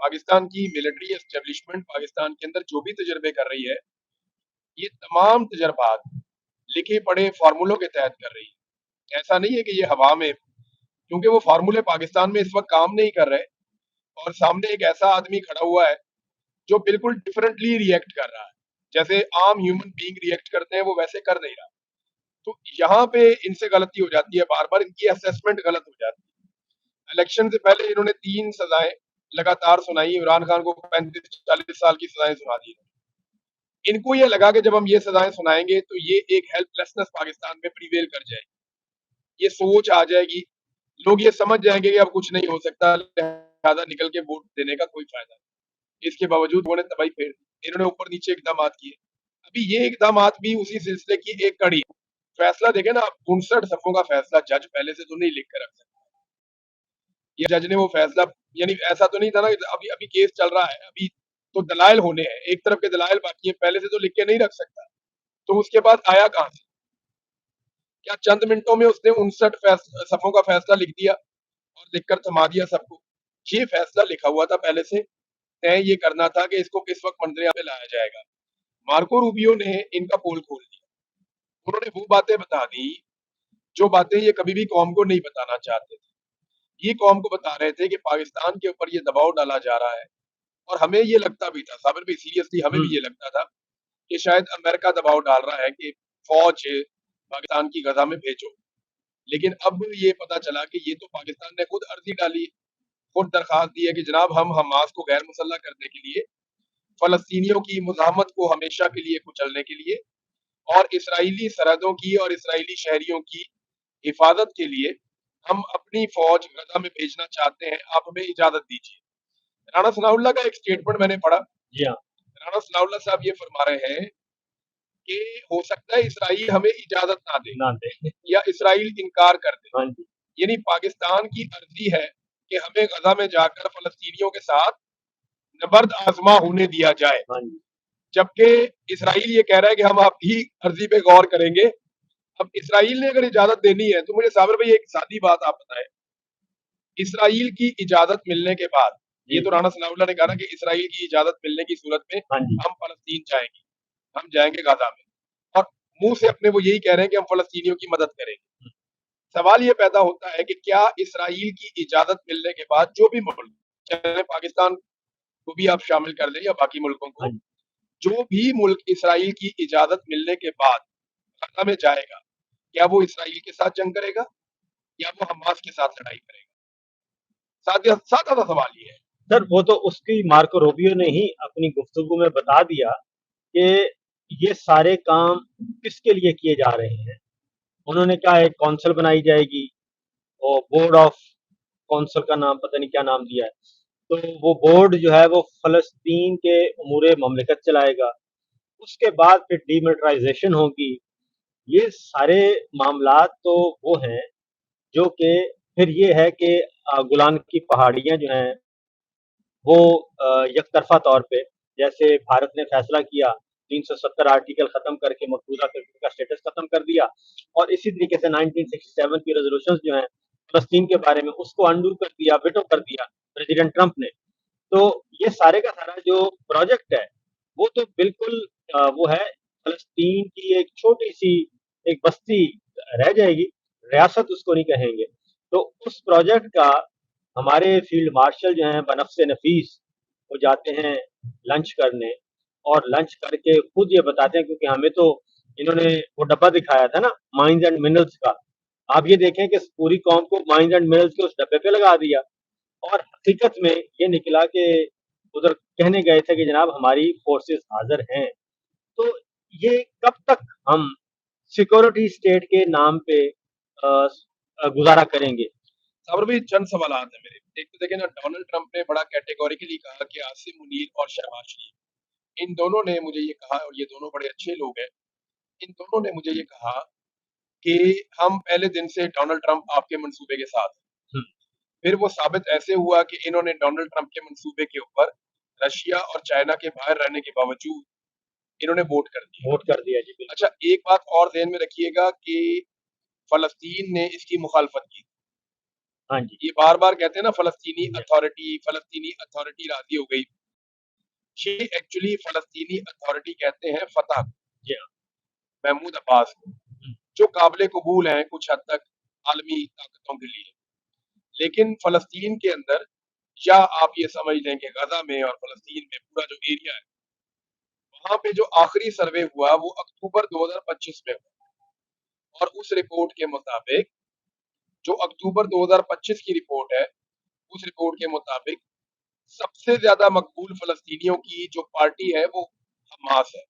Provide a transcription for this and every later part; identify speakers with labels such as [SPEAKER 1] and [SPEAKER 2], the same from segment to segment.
[SPEAKER 1] پاکستان کی military establishment Pakistan کے اندر جو بھی تجربے کر رہی ہے، یہ تمام تجربات لکھے پڑھے فارمولوں کے تحت کر رہی ہے. ایسا نہیں ہے کہ یہ ہوا میں، کیونکہ وہ فارمولے پاکستان میں اس وقت کام نہیں کر رہے، اور سامنے ایک ایسا آدمی کھڑا ہوا ہے جو بالکل ڈفرینٹلی ریئیکٹ کر رہا ہے. جیسے عام ہیومن بینگ ریئیکٹ کرتے ہیں وہ ویسے کر نہیں رہا. تو یہاں پہ ان سے غلطی ہو جاتی ہے، بار بار ان کی اسیسمنٹ غلط ہو جاتی ہے. الیکشن سے پہلے انہوں نے 3 سزائیں لگاتار سنائی، عمران خان کو 35-40 سال کی سزائیں سنا دی. ان کو یہ لگا کہ جب ہم یہ سزائیں سنائیں گے تو یہ ایک ہیلپ لیسنس پاکستان میں پریویل کر جائے گی، یہ سوچ آ جائے گی، لوگ یہ سمجھ جائیں گے کہ اب کچھ نہیں ہو سکتا، لہذا نکل کے ووٹ دینے کا کوئی فائدہ نہیں. اس کے باوجود وہ نے تباہی پھیر دی. انہوں نے اوپر نیچے اقدامات کیے. ابھی یہ اقدامات بھی اسی سلسلے کی ایک کڑی ہے. فیصلہ دیکھیں نا، 59 صفوں کا فیصلہ جج پہلے سے تو نہیں لکھ کر رکھ سکتا. یہ جج نے وہ فیصلہ، یعنی ایسا تو نہیں تھا نا کہ ابھی ابھی کیس چل رہا ہے، ابھی تو دلائل ہونے ہیں، ایک طرف کے دلائل باقی ہیں، پہلے سے تو لکھ کے نہیں رکھ سکتا. تو اس کے بعد آیا کہاں سے؟ کیا چند منٹوں میں اس نے 59 صفوں کا فیصلہ لکھ دیا اور لکھ کر تھما دیا سب کو؟ یہ فیصلہ لکھا ہوا تھا پہلے سے، طے یہ کرنا تھا کہ اس کو کس وقت منظر عام پہ لایا جائے گا. مارکو روبیو نے ان کا پول کھول دیا. انہوں نے وہ باتیں بتا دی جو باتیں یہ کبھی بھی قوم کو نہیں بتانا چاہتے تھے. یہ قوم کو بتا رہے تھے کہ پاکستان کے اوپر یہ دباؤ ڈالا جا رہا ہے، اور ہمیں یہ لگتا بھی تھا، صابر بھی سیریسلی ہمیں بھی یہ لگتا تھا کہ شاید امریکہ دباؤ ڈال رہا ہے کہ فوج پاکستان کی غزہ میں بھیجو. لیکن اب یہ پتا چلا کہ یہ تو پاکستان نے خود عرضی ڈالی، خود درخواست دی ہے کہ جناب ہم حماس کو غیر مسلح کرنے کے لیے، فلسطینیوں کی مزاحمت کو ہمیشہ کے لیے کچلنے کے لیے، اور اسرائیلی سرحدوں کی اور اسرائیلی شہریوں کی حفاظت کے لیے ہم اپنی فوج غزہ میں بھیجنا چاہتے ہیں، آپ ہمیں اجازت دیجیے. رانا ثناء اللہ کا ایک سٹیٹمنٹ میں نے پڑھا.
[SPEAKER 2] جی ہاں.
[SPEAKER 1] رانا ثناء اللہ صاحب یہ فرما رہے ہیں کہ ہو سکتا ہے اسرائیل ہمیں اجازت نہ دے
[SPEAKER 2] نہ دے.
[SPEAKER 1] یا اسرائیل انکار کر دے.
[SPEAKER 2] ہاں جی.
[SPEAKER 1] یعنی پاکستان کی عرضی ہے کہ ہمیں غزہ میں جا کر فلسطینیوں کے ساتھ نبرد آزما ہونے دیا جائے،
[SPEAKER 2] ہاں جی.
[SPEAKER 1] جبکہ اسرائیل یہ کہہ رہا ہے کہ ہم آپ کی عرضی پہ غور کریں گے. اب اسرائیل نے اگر اجازت دینی ہے تو مجھے صابر بھائی ایک سادی بات آپ بتائیں، اسرائیل کی اجازت ملنے کے بعد، یہ تو رانا ثناء اللہ نے کہا نا کہ اسرائیل کی اجازت ملنے کی صورت میں
[SPEAKER 2] ہاں جی.
[SPEAKER 1] ہم فلسطین جائیں گے، ہم جائیں گے غزہ میں، اور منہ سے اپنے وہ یہی کہہ رہے ہیں کہ ہم فلسطینیوں کی مدد کریں گے. سوال یہ پیدا ہوتا ہے کہ کیا اسرائیل کی اجازت ملنے کے بعد جو بھی ملک، چاہے پاکستان کو بھی آپ شامل کر دیں یا باقی ملکوں کو،
[SPEAKER 2] ہاں جی.
[SPEAKER 1] جو بھی ملک اسرائیل کی اجازت ملنے کے بعد غزہ میں جائے گا، کیا وہ اسرائیل کے ساتھ جنگ کرے گا یا وہ حماس کے ساتھ لڑائی کرے گا؟ سادہ سادہ سوال یہ ہے.
[SPEAKER 2] سر وہ تو اس کی مارکو روبیو نے ہی اپنی گفتگو میں بتا دیا کہ یہ سارے کام کس کے لیے کیے جا رہے ہیں. انہوں نے کہا ایک کونسل بنائی جائے گی، اور بورڈ آف کونسل کا نام پتہ نہیں کیا نام دیا ہے. تو وہ بورڈ جو ہے وہ فلسطین کے امور مملکت چلائے گا. اس کے بعد پھر ڈی ملٹرائزیشن ہوگی. یہ سارے معاملات تو وہ ہیں جو کہ پھر یہ ہے کہ گولان کی پہاڑیاں جو ہیں وہ یک طرفہ طور پہ، جیسے بھارت نے فیصلہ کیا 370 آرٹیکل ختم کر کے مقبوضہ کا سٹیٹس ختم کر دیا، اور اسی طریقے سے 1967 کی ریزولوشنز جو ہیں فلسطین کے بارے میں اس کو انڈو کر دیا، ویٹو کر دیا پریزیڈنٹ ٹرمپ نے. تو یہ سارے کا سارا جو پروجیکٹ ہے وہ تو بالکل وہ ہے، فلسطین کی ایک چھوٹی سی ایک بستی رہ جائے گی، ریاست اس کو نہیں کہیں گے. تو اس پروجیکٹ کا ہمارے فیلڈ مارشل جو ہیں بنفس نفیس وہ جاتے ہیں لنچ کرنے، اور لنچ کر کے خود یہ بتاتے ہیں، کیونکہ ہمیں تو انہوں نے وہ ڈبہ دکھایا تھا نا مائنز اینڈ منرلز کا. آپ یہ دیکھیں کہ پوری قوم کو مائنز اینڈ منرلز کے اس ڈبے پہ لگا دیا، اور حقیقت میں یہ نکلا کہ ادھر کہنے گئے تھے کہ جناب ہماری فورسز حاضر ہیں. تو یہ کب تک ہم سیکورٹی اسٹیٹ کے نام پہ گزارا کریں گے؟
[SPEAKER 1] صابر بھائی چند سوالات ہیں میرے. ایک تو دیکھیں نا، ڈونلڈ ٹرمپ نے بڑا کیٹیگوریکلی کہا کہ عاصم منیر اور شہباز شریف، ان دونوں نے مجھے یہ کہا، اور یہ دونوں بڑے اچھے لوگ ہیں، ان دونوں نے مجھے یہ کہا کہ ہم پہلے دن سے ڈونلڈ ٹرمپ آپ کے منصوبے کے ساتھ ہیں. پھر وہ ثابت ایسے ہوا کہ انہوں نے ڈونلڈ ٹرمپ کے منصوبے کے اوپر رشیا اور چائنا کے باہر رہنے کے باوجود انہوں نے ووٹ کر دیا.
[SPEAKER 2] ووٹ کر دیا. جی
[SPEAKER 1] اچھا، ایک بات اور ذہن میں رکھیے گا کہ فلسطین نے اس کی مخالفت کی،
[SPEAKER 2] ہاں جی
[SPEAKER 1] یہ بار بار کہتے ہیں نا فلسطینی اتھارٹی راضی ہو گئی. یہ ایکچولی فلسطینی اتھارٹی کہتے ہیں فتح
[SPEAKER 2] جی ہاں
[SPEAKER 1] محمود عباس کو، جو قابل قبول ہیں کچھ حد تک عالمی طاقتوں کے لیے. لیکن فلسطین کے اندر، یا آپ یہ سمجھ لیں کہ غزہ میں اور فلسطین میں پورا جو ایریا ہے، وہاں پہ جو آخری سروے ہوا وہ اکتوبر 2025 میں ہوا، اور اس رپورٹ کے مطابق، جو اکتوبر 2025 کی رپورٹ ہے، اس رپورٹ کے مطابق سب سے زیادہ مقبول فلسطینیوں کی جو پارٹی ہے وہ حماس ہے،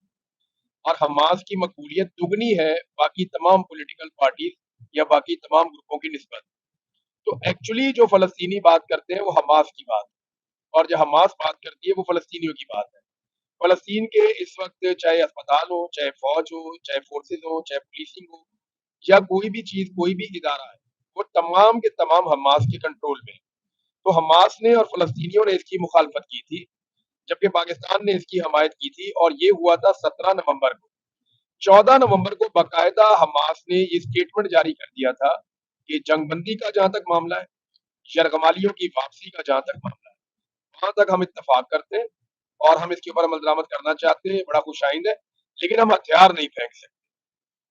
[SPEAKER 1] اور حماس کی مقبولیت دگنی ہے باقی تمام پولیٹیکل پارٹیز یا باقی تمام گروپوں کی نسبت. تو ایکچولی جو فلسطینی بات کرتے ہیں وہ حماس کی بات ہے، اور جو حماس بات کرتی ہے وہ فلسطینیوں کی بات ہے. فلسطین کے اس وقت چاہے اسپتال ہو، چاہے فوج ہو، چاہے فورسز ہو، چاہے پولیسنگ ہو، یا کوئی بھی چیز، کوئی بھی ادارہ ہے، وہ تمام کے تمام حماس کے کنٹرول میں ہے. تو حماس نے اور فلسطینیوں نے اس کی مخالفت کی تھی، جبکہ پاکستان نے اس کی حمایت کی تھی، اور یہ ہوا تھا 17 نومبر کو. 14 نومبر کو باقاعدہ حماس نے یہ اسٹیٹمنٹ جاری کر دیا تھا کہ جنگ بندی کا جہاں تک معاملہ ہے، یرغمالیوں کی واپسی کا جہاں تک معاملہ ہے، وہاں تک ہم اتفاق کرتے ہیں اور ہم اس کے اوپر عمل درآمد کرنا چاہتے ہیں، بڑا خوش آئند ہے، لیکن ہم ہتھیار نہیں پھینک سکتے،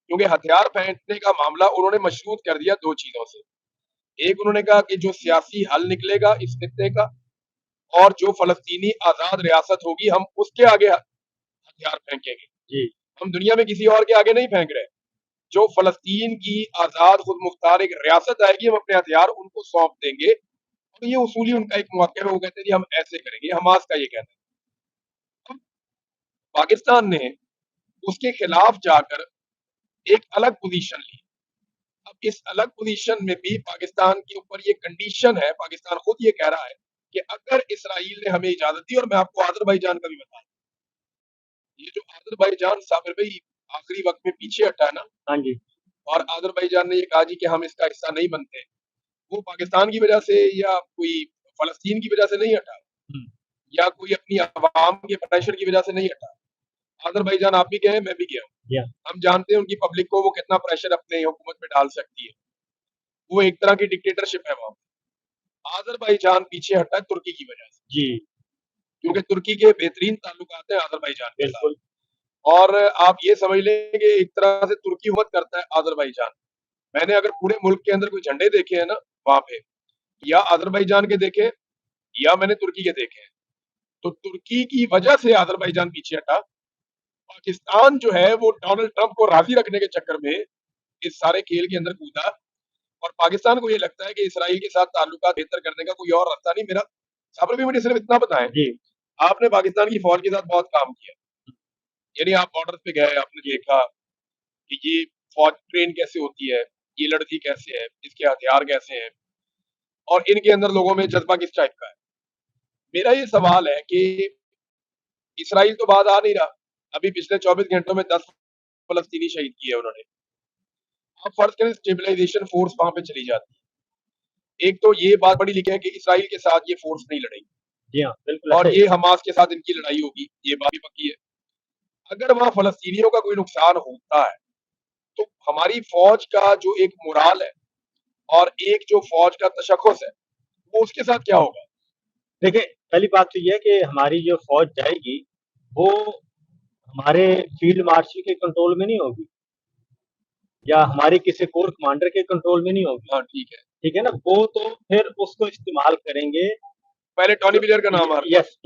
[SPEAKER 1] کیونکہ ہتھیار پھینکنے کا معاملہ انہوں نے مشروط کر دیا دو چیزوں سے. ایک، انہوں نے کہا کہ جو سیاسی حل نکلے گا اس خطے کا، اور جو فلسطینی آزاد ریاست ہوگی ہم اس کے آگے ہتھیار پھینکیں گے.
[SPEAKER 2] جی
[SPEAKER 1] ہم دنیا میں کسی اور کے آگے نہیں پھینک رہے. جو فلسطین کی آزاد خود مختار ایک ریاست آئے گی، ہم اپنے ہتھیار ان کو سونپ دیں گے، اور یہ اصولی ان کا ایک موقع ہے، وہ کہتے ہیں جی ہم ایسے کریں گے. حماس کا یہ کہنا ہے. اب پاکستان نے اس کے خلاف جا کر ایک الگ پوزیشن لی. اب اس الگ پوزیشن میں بھی پاکستان کے اوپر یہ کنڈیشن ہے، پاکستان خود یہ کہہ رہا ہے کہ اگر اسرائیل نے ہمیں اجازت دی، اور میں آپ کو آذربائیجان کا بھی بتا دوں، یہ جو آذربائیجان صابر بھائی آخری وقت میں پیچھے ہٹا ہے نا،
[SPEAKER 2] ہاں جی
[SPEAKER 1] اور آذربائیجان نے یہ کہا جی کہ ہم اس کا حصہ نہیں بنتے، وہ پاکستان کی وجہ سے یا کوئی فلسطین کی وجہ سے نہیں ہٹا،
[SPEAKER 2] ہم،
[SPEAKER 1] یا کوئی اپنی عوام کے پریشر کی وجہ سے نہیں ہٹا. آذربائیجان آپ بھی گئے ہیں، میں بھی گیا ہوں،
[SPEAKER 2] جی ہاں
[SPEAKER 1] ہم جانتے ہیں ان کی پبلک کو وہ کتنا پریشر اپنے حکومت پہ ڈال سکتی ہے. وہ ایک طرح کی ڈکٹیٹرشپ ہے وہاں. آذربائیجان پیچھے ہٹا ہے ترکی کی وجہ سے،
[SPEAKER 2] جی
[SPEAKER 1] کیونکہ ترکی کے بہترین تعلقات ہیں آذربائیجان کے ساتھ.
[SPEAKER 2] بالکل
[SPEAKER 1] اور آپ یہ سمجھ لیں کہ ایک طرح سے ترکی حکومت کرتا ہے آذربائیجان. میں نے اگر پورے ملک کے اندر کوئی جھنڈے دیکھے ہیں نا وہاں پہ، یا آذربائیجان کے دیکھے یا میں نے ترکی کے دیکھے ہیں، تو ترکی کی وجہ سے آذربائیجان پیچھے ہٹا. پاکستان جو ہے وہ ڈونلڈ ٹرمپ کو راضی رکھنے کے چکر میں اس سارے کھیل کے اندر کودا، اور پاکستان کو یہ لگتا ہے کہ اسرائیل کے ساتھ تعلقات بہتر کرنے کا کوئی اور راستہ نہیں. میرا صبر بھی مجھے صرف اتنا بتائیں،
[SPEAKER 2] جی
[SPEAKER 1] آپ نے پاکستان کی فوج کے ساتھ بہت کام کیا، یعنی آپ بارڈر پہ گئے، آپ نے دیکھا کہ یہ فوج ٹرین کیسے ہوتی ہے، یہ لڑتی کیسے ہے، اس کے ہتھیار کیسے ہیں، اور ان کے اندر لوگوں میں جذبہ کس ٹائپ کا ہے. میرا یہ سوال ہے کہ اسرائیل تو بعد آ نہیں رہا، ابھی پچھلے 24 گھنٹوں میں 10 فلسطینی شہید کیے انہوں نے. اب فرض کریں اسٹیبلائزیشن فورس وہاں پہ چلی جاتی ہے. ایک تو یہ بات بڑی لکھی ہے کہ اسرائیل کے ساتھ یہ فورس نہیں لڑے گی،
[SPEAKER 2] جی ہاں بالکل
[SPEAKER 1] اور
[SPEAKER 2] ایسا ہی
[SPEAKER 1] یہ حماس کے ساتھ ان کی لڑائی ہوگی، یہ بات بھی پکی ہے. اگر وہاں فلسطینیوں کا کوئی نقصان ہوتا ہے تو ہماری فوج کا جو ایک مورال ہے اور ایک جو فوج کا تشخص ہے، وہ اس کے ساتھ کیا ہوگا؟
[SPEAKER 2] دیکھیں پہلی بات تو یہ ہے کہ ہماری جو فوج جائے گی وہ ہمارے فیلڈ مارشل کے کنٹرول میں نہیں ہوگی یا ہماری کسی کور کمانڈر کے کنٹرول میں نہیں ہوگی.
[SPEAKER 1] ہاں ٹھیک ہے،
[SPEAKER 2] ٹھیک ہے نا، وہ تو پھر اس کو استعمال کریں گے.
[SPEAKER 1] پہلے ٹونی بلیئر کا نام آ رہا
[SPEAKER 2] یس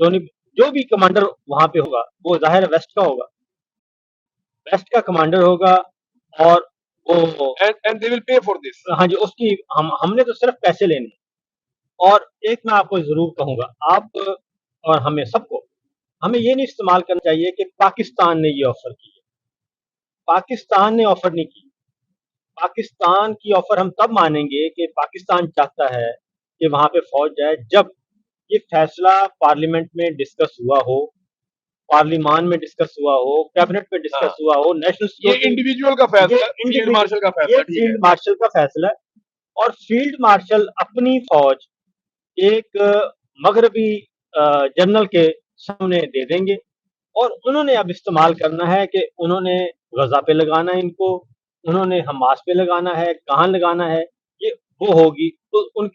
[SPEAKER 2] جو بھی کمانڈر وہاں پہ ہوگا وہ ظاہر ویسٹ کا ہوگا، ویسٹ کا کمانڈر ہوگا، اور وہ
[SPEAKER 1] and they will pay for this.
[SPEAKER 2] ہاں جی اس کی ہم نے تو صرف پیسے لینے. اور ایک میں آپ کو ضرور کہوں گا، آپ اور ہمیں سب کو، ہمیں یہ نہیں استعمال کرنا چاہیے کہ پاکستان نے یہ آفر کی ہے. پاکستان نے آفر نہیں کی. پاکستان کی آفر ہم تب مانیں گے کہ پاکستان چاہتا ہے کہ وہاں پہ فوج جائے جب یہ فیصلہ پارلیمنٹ میں ڈسکس ہوا ہو، پارلیمان میں ڈسکس ہوا ہو، کیبنٹ میں ڈسکس ہوا ہو، نیشنل
[SPEAKER 1] یہ
[SPEAKER 2] سیکورٹی،
[SPEAKER 1] انڈیویجول کا فیصلہ ہے، فیلڈ مارشل کا فیصلہ.
[SPEAKER 2] یہ
[SPEAKER 1] ٹھیک ہے،
[SPEAKER 2] فیلڈ مارشل کا فیصلہ ہے. اور فیلڈ مارشل اپنی فوج ایک مغربی جنرل کے سامنے دے دیں گے، اور انہوں نے اب استعمال کرنا ہے کہ انہوں نے غزہ پہ لگانا ہے، ان کو انہوں نے حماس پہ لگانا ہے، کہاں لگانا ہے، یہ وہ ہوگی. تو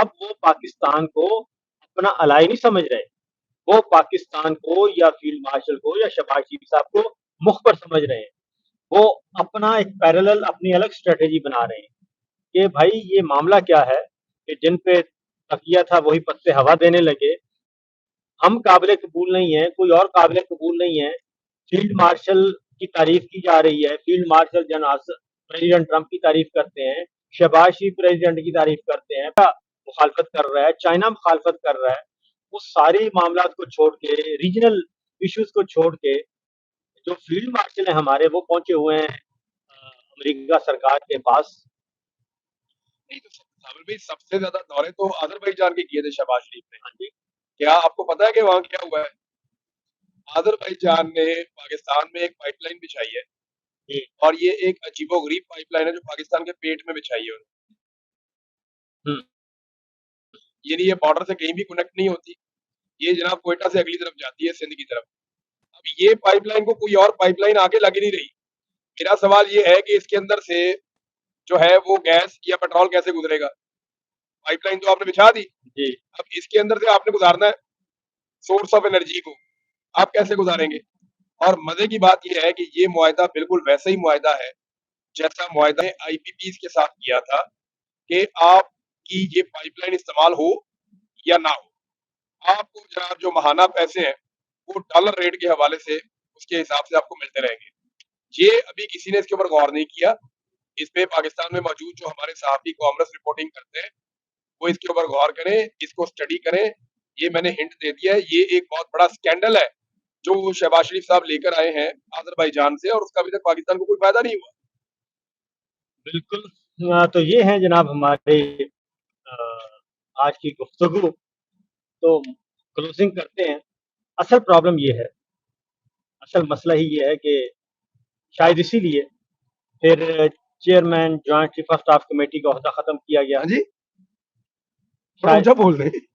[SPEAKER 2] اب وہ پاکستان کو اپنا الائی نہیں سمجھ رہے، وہ پاکستان کو یا فیلڈ مارشل کو یا شہباز شریف صاحب کو مخبر سمجھ رہے ہیں، وہ اپنا ایک پیرالل اپنی الگ اسٹریٹجی بنا رہے ہیں کہ بھائی یہ معاملہ کیا ہے کہ جن پہ تکیہ تھا وہی پتے ہوا دینے لگے، ہم قابل قبول نہیں ہیں، کوئی اور قابل قبول نہیں ہے، فیلڈ مارشل کی تعریف کی جا رہی ہے، فیلڈ مارشل پریزیڈنٹ ٹرمپ کی تعریف کرتے ہیں، شہباز شریف پریزیڈنٹ کی تعریف کرتے ہیں، مخالفت کر رہا ہے، چائنا مخالفت کر رہا ہے، وہ ساری معاملات کو چھوڑ کے ریجنل ایشوز کو چھوڑ کے جو فیلڈ مارشل ہیں ہمارے وہ پہنچے ہوئے ہیں امریکہ سرکار کے پاس۔
[SPEAKER 1] نہیں تو صابر بھائی سب سے زیادہ دورے تو آذربائیجان کے کیے تھے شہباز شریف نے،
[SPEAKER 2] ہاں جی
[SPEAKER 1] کیا آپ کو پتا ہے کہ وہاں کیا ہوا ہے؟ آذربائیجان نے پاکستان میں ایک پائپ لائن بچھائی ہے،
[SPEAKER 2] جی
[SPEAKER 1] اور یہ ایک عجیب و غریب پائپ لائن ہے جو پاکستان کے پیٹ میں بچھائی ہے انہوں نے،
[SPEAKER 2] ہم،
[SPEAKER 1] یعنی یہ بارڈر سے کہیں بھی کنیکٹ نہیں ہوتی، یہ جناب کوئٹہ سے اگلی طرف جاتی ہے سندھ کی طرف۔ اب یہ پائپ لائن کو کوئی اور پائپ لائن آگے لگ نہیں رہی، میرا سوال یہ ہے کہ اس کے اندر سے جو ہے وہ گیس یا پیٹرول کیسے گزرے گا؟ پائپ لائن تو آپ نے بچھا دی،
[SPEAKER 2] جی
[SPEAKER 1] اب اس کے اندر سے آپ نے گزارنا ہے سورس آف انرجی کو، آپ کیسے گزاریں گے؟ اور مزے کی بات یہ ہے کہ یہ معاہدہ بالکل ویسا ہی معاہدہ ہے جیسا معاہدہ آئی پی پیز کے ساتھ کیا تھا کہ آپ کی یہ پائپ لائن استعمال ہو یا نہ ہو، آپ کو جناب جو ماہانہ پیسے ہیں وہ ڈالر ریٹ کے حوالے سے اس کے حساب سے آپ کو ملتے رہیں گے۔ یہ ابھی کسی نے اس کے اوپر غور نہیں کیا، اس پہ پاکستان میں موجود جو ہمارے صحافی کامرس رپورٹنگ کرتے ہیں وہ اس کے اوپر غور کریں، اس کو اسٹڈی کریں۔ یہ میں نے ہنٹ دے دیا ہے، یہ ایک بہت بڑا اسکینڈل ہے جو شہباز شریف صاحب لے کر آئے ہیں آذربائیجان سے، اور اس کا ابھی تک پاکستان کو کوئی فائدہ نہیں ہوا۔
[SPEAKER 2] بالکل تو یہ ہیں جناب ہمارے آج کی گفتگو، تو کلوزنگ کرتے ہیں۔ اصل پرابلم یہ ہے، اصل مسئلہ ہی یہ ہے کہ شاید اسی لیے پھر chairman joint chief of staff committee کا عہدہ ختم کیا گیا،
[SPEAKER 1] ہاں جی
[SPEAKER 2] شاید
[SPEAKER 1] اونچا بول رہے ہیں۔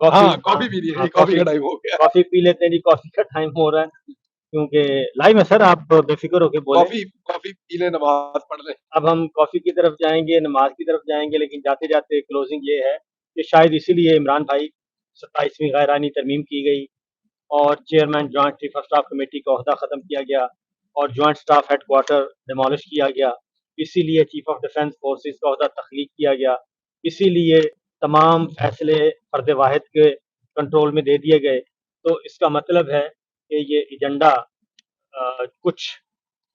[SPEAKER 2] کافی
[SPEAKER 1] ہاں کافی پی رہی ہے، کافی کا ٹائم ہو گیا،
[SPEAKER 2] کافی پی لیتے ہیں جی، کافی کا ٹائم ہو رہا ہے کیونکہ لائیو ہے سر، آپ بے فکر ہو کے بولیں۔
[SPEAKER 1] کافی پی لیں، نماز پڑھ لیں۔
[SPEAKER 2] اب ہم کافی کی طرف جائیں گے، نماز کی طرف جائیں گے، لیکن جاتے جاتے کلوزنگ یہ ہے کہ شاید اسی لیے عمران بھائی 27ویں غیرانی ترمیم کی گئی اور chairman joint chief of staff committee کا عہدہ ختم کیا گیا اور joint staff headquarter demolish کیا گیا، اسی لیے چیف آف ڈیفنس فورسز کا عہدہ تخلیق کیا گیا، اسی لیے تمام فیصلے فرد واحد کے کنٹرول میں دے دیے گئے۔ تو اس کا مطلب ہے کہ یہ ایجنڈا کچھ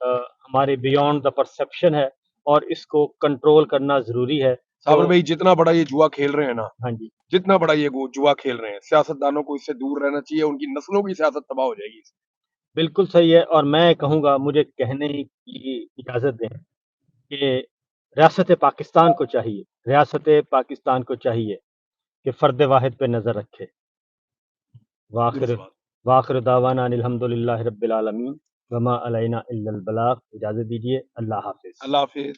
[SPEAKER 2] ہمارے بیونڈ دا پرسپشن ہے اور اس کو کنٹرول کرنا ضروری ہے۔
[SPEAKER 1] صابر بھائی جتنا بڑا یہ جوا کھیل رہے ہیں نا،
[SPEAKER 2] ہاں جی
[SPEAKER 1] جتنا بڑا یہ جوا کھیل رہے ہیں، سیاستدانوں کو اس سے دور رہنا چاہیے، ان کی نسلوں کی سیاست تباہ ہو جائے گی۔
[SPEAKER 2] بالکل صحیح ہے، اور میں کہوں گا، مجھے کہنے کی اجازت دیں کہ ریاست پاکستان کو چاہیے، ریاست پاکستان کو چاہیے کہ فرد واحد پہ نظر رکھے۔ واخر دعوانا ان الحمدللہ رب العالمین وما علینا الا البلاغ۔ اجازت دیجیے، اللہ حافظ۔
[SPEAKER 1] اللہ حافظ۔